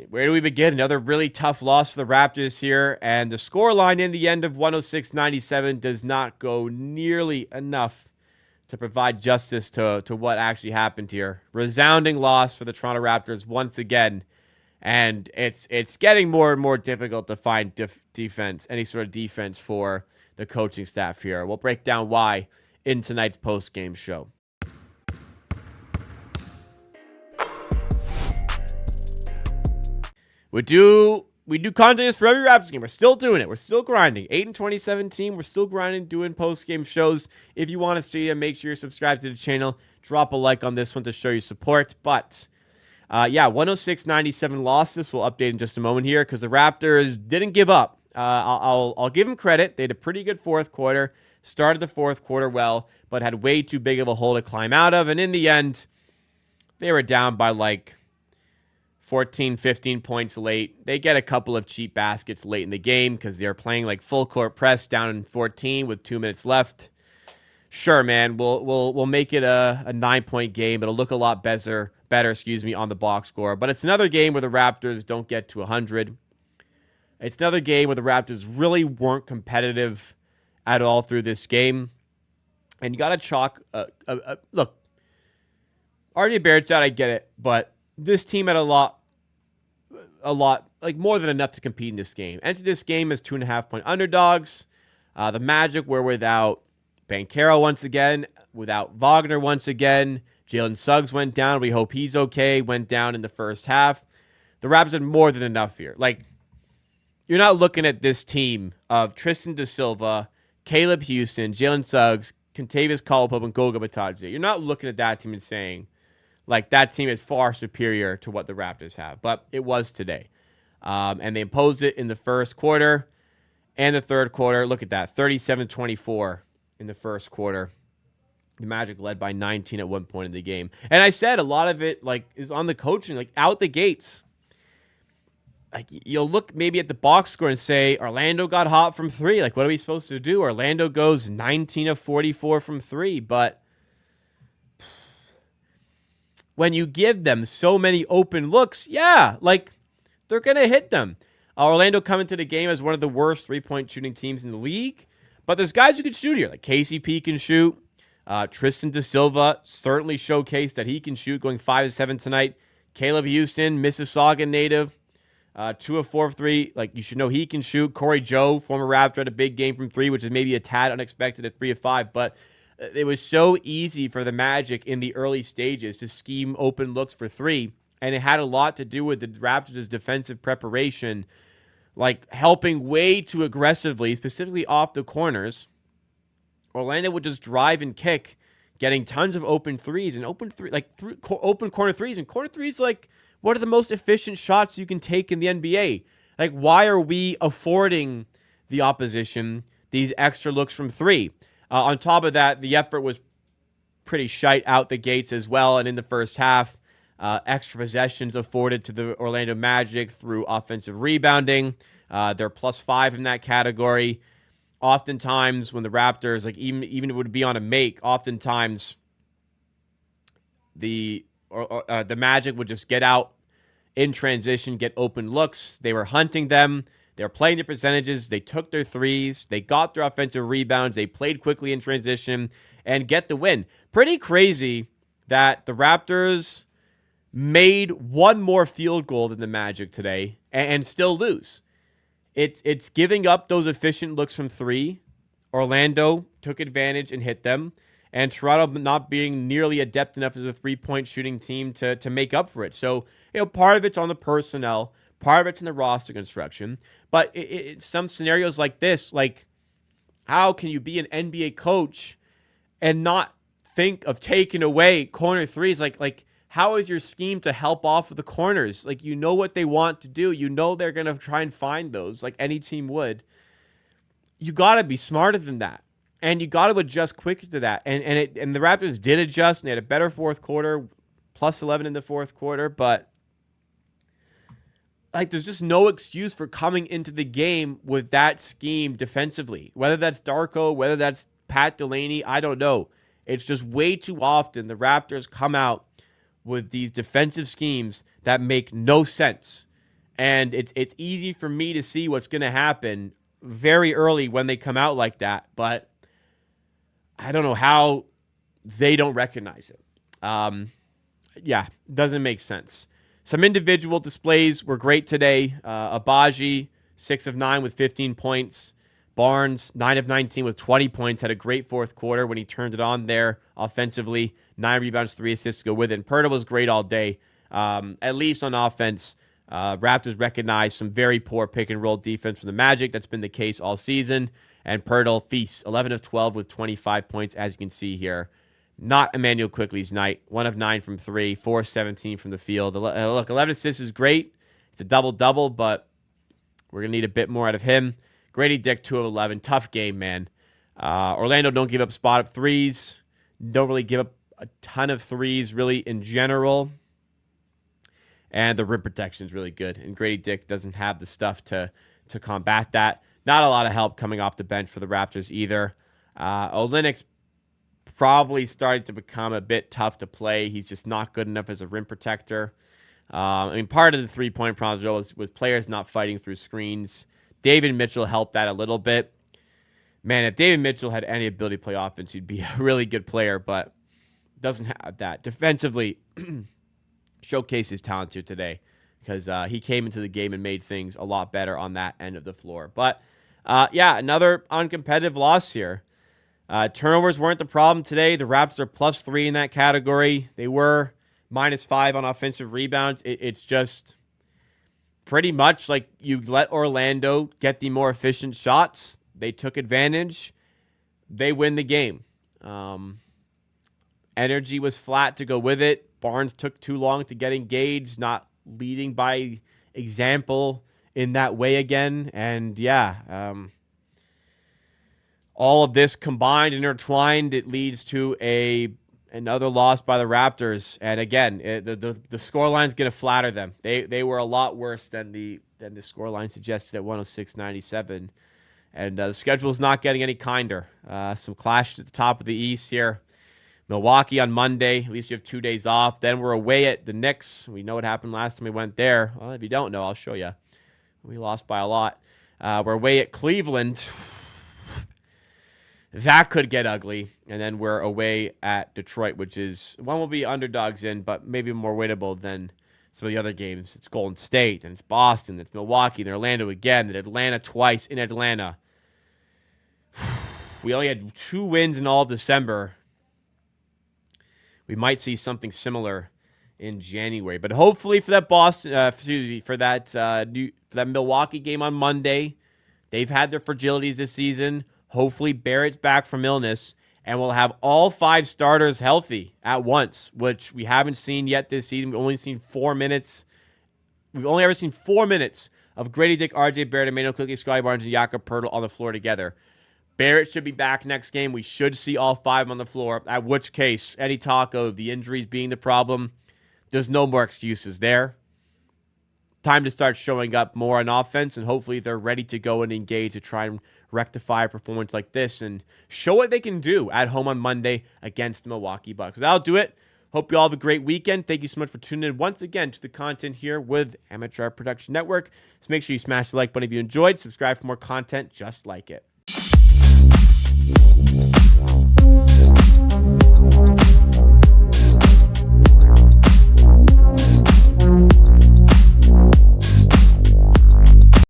where do we begin? Another really tough loss for the Raptors here, and the scoreline in the end of 106-97 does not go nearly enough to provide justice to what actually happened here. Resounding loss for the Toronto Raptors once again, and it's getting more and more difficult to find defense, any sort of defense for the coaching staff here. We'll break down why in tonight's post-game show. We do content for every Raptors game. We're still doing it. We're still grinding. 8-2017. We're still grinding, doing post-game shows. If you want to see them, make sure you're subscribed to the channel. Drop a like on this one to show your support. But, 106-97 loss. This we'll update in just a moment here because the Raptors didn't give up. I'll give them credit. They had a pretty good fourth quarter. Started the fourth quarter well, but had way too big of a hole to climb out of. And in the end, they were down by 14, 15 points late. They get a couple of cheap baskets late in the game because they're playing full court press down in 14 with 2 minutes left. Sure, man, we'll make it a 9-point game. It'll look a lot better, on the box score. But it's another game where the Raptors don't get to 100. It's another game where the Raptors really weren't competitive at all through this game. And you got to chalk. Look, RJ Barrett's out, I get it, but this team had a lot, more than enough to compete in this game. Entered this game as 2.5-point underdogs. The Magic were without Banchero once again, without Wagner once again. Jalen Suggs went down. We hope he's okay. Went down in the first half. The Raptors had more than enough here. You're not looking at this team of Tristan da Silva, Caleb Houston, Jalen Suggs, Kentavious Caldwell, and Goga Bitadze. You're not looking at that team and saying, that team is far superior to what the Raptors have. But it was today. And they imposed it in the first quarter and the third quarter. Look at that, 37-24 in the first quarter. The Magic led by 19 at one point in the game. And I said a lot of it, is on the coaching, out the gates. You'll look maybe at the box score and say, Orlando got hot from three. What are we supposed to do? Orlando goes 19 of 44 from three. But when you give them so many open looks, they're going to hit them. Orlando coming to the game as one of the worst three-point shooting teams in the league. But there's guys who can shoot here. KCP can shoot. Tristan da Silva certainly showcased that he can shoot, going 5-7 tonight. Caleb Houston, Mississauga native, 2 of 4 of 3. You should know he can shoot. Corey Joe, former Raptor, had a big game from 3, which is maybe a tad unexpected at 3 of 5. But it was so easy for the Magic in the early stages to scheme open looks for 3. And it had a lot to do with the Raptors' defensive preparation, helping way too aggressively, specifically off the corners. Orlando would just drive and kick, getting tons of open threes and open corner threes. And corner threes, one of the most efficient shots you can take in the NBA. Why are we affording the opposition these extra looks from 3? On top of that, the effort was pretty shite out the gates as well. And in the first half, extra possessions afforded to the Orlando Magic through offensive rebounding. They're +5 in that category. Oftentimes, when the Raptors, even if it would be on a make, oftentimes the Magic would just get out in transition, get open looks. They were hunting them. They were playing their percentages. They took their threes. They got their offensive rebounds. They played quickly in transition and get the win. Pretty crazy that the Raptors made one more field goal than the Magic today and still lose. It's giving up those efficient looks from 3. Orlando took advantage and hit them. And Toronto not being nearly adept enough as a three-point shooting team to make up for it. So, part of it's on the personnel. Part of it's in the roster construction. But some scenarios like this, how can you be an NBA coach and not think of taking away corner threes? How is your scheme to help off of the corners? You know what they want to do. You know they're going to try and find those, any team would. You got to be smarter than that. And you got to adjust quicker to that. And the Raptors did adjust, and they had a better fourth quarter, +11 in the fourth quarter. But, there's just no excuse for coming into the game with that scheme defensively. Whether that's Darko, whether that's Pat Delaney, I don't know. It's just way too often the Raptors come out with these defensive schemes that make no sense. And it's easy for me to see what's going to happen very early when they come out like that. But I don't know how they don't recognize it. Yeah, doesn't make sense. Some individual displays were great today. Abaji, 6 of 9 with 15 points. Barnes, 9 of 19 with 20 points. Had a great fourth quarter when he turned it on there offensively. 9 rebounds, 3 assists to go with it. And Poeltl was great all day, at least on offense. Raptors recognized some very poor pick-and-roll defense from the Magic. That's been the case all season. And Poeltl feasts 11 of 12 with 25 points, as you can see here. Not Emmanuel Quickley's night. 1 of 9 from 3, 4 of 17 from the field. Look, 11 assists is great. It's a double-double, but we're going to need a bit more out of him. Grady Dick, 2 of 11. Tough game, man. Orlando don't give up spot-up threes. Don't really give up a ton of threes, really, in general. And the rim protection is really good. And Grady Dick doesn't have the stuff to combat that. Not a lot of help coming off the bench for the Raptors either. Olynyk's probably starting to become a bit tough to play. He's just not good enough as a rim protector. Part of the three-point problem was players not fighting through screens. David Mitchell helped that a little bit. Man, if David Mitchell had any ability to play offense, he'd be a really good player, but doesn't have that. Defensively, showcase his talents here today because he came into the game and made things a lot better on that end of the floor. But, another uncompetitive loss here. Turnovers weren't the problem today. The Raptors are +3 in that category. They were -5 on offensive rebounds. It's just pretty much like you let Orlando get the more efficient shots. They took advantage. They win the game. Energy was flat to go with it. Barnes took too long to get engaged, not leading by example in that way again. And all of this combined, intertwined, it leads to another loss by the Raptors. And again, the scoreline's going to flatter them. They were a lot worse than the scoreline suggested at 106-97. And the schedule's not getting any kinder. Some clashes at the top of the East here. Milwaukee on Monday. At least you have 2 days off. Then we're away at the Knicks. We know what happened last time we went there. Well, if you don't know, I'll show you. We lost by a lot. We're away at Cleveland. That could get ugly. And then we're away at Detroit, which is one will be underdogs in, but maybe more winnable than some of the other games. It's Golden State, and it's Boston, it's Milwaukee, and Orlando again, and Atlanta twice in Atlanta. We only had 2 wins in all of December. We might see something similar in January, but hopefully for that for that Milwaukee game on Monday, they've had their fragilities this season. Hopefully Barrett's back from illness, and we'll have all 5 starters healthy at once, which we haven't seen yet this season. We've only seen 4 minutes. We've only ever seen 4 minutes of Grady Dick, RJ Barrett, Emmanuel Quickley, Scottie Barnes, and Jakob Poeltl on the floor together. Barrett should be back next game. We should see all 5 on the floor, at which case any talk of the injuries being the problem, there's no more excuses there. Time to start showing up more on offense, and hopefully they're ready to go and engage to try and rectify a performance like this and show what they can do at home on Monday against the Milwaukee Bucks. That'll do it. Hope you all have a great weekend. Thank you so much for tuning in once again to the content here with Amateur Production Network. So make sure you smash the like button if you enjoyed. Subscribe for more content just like it.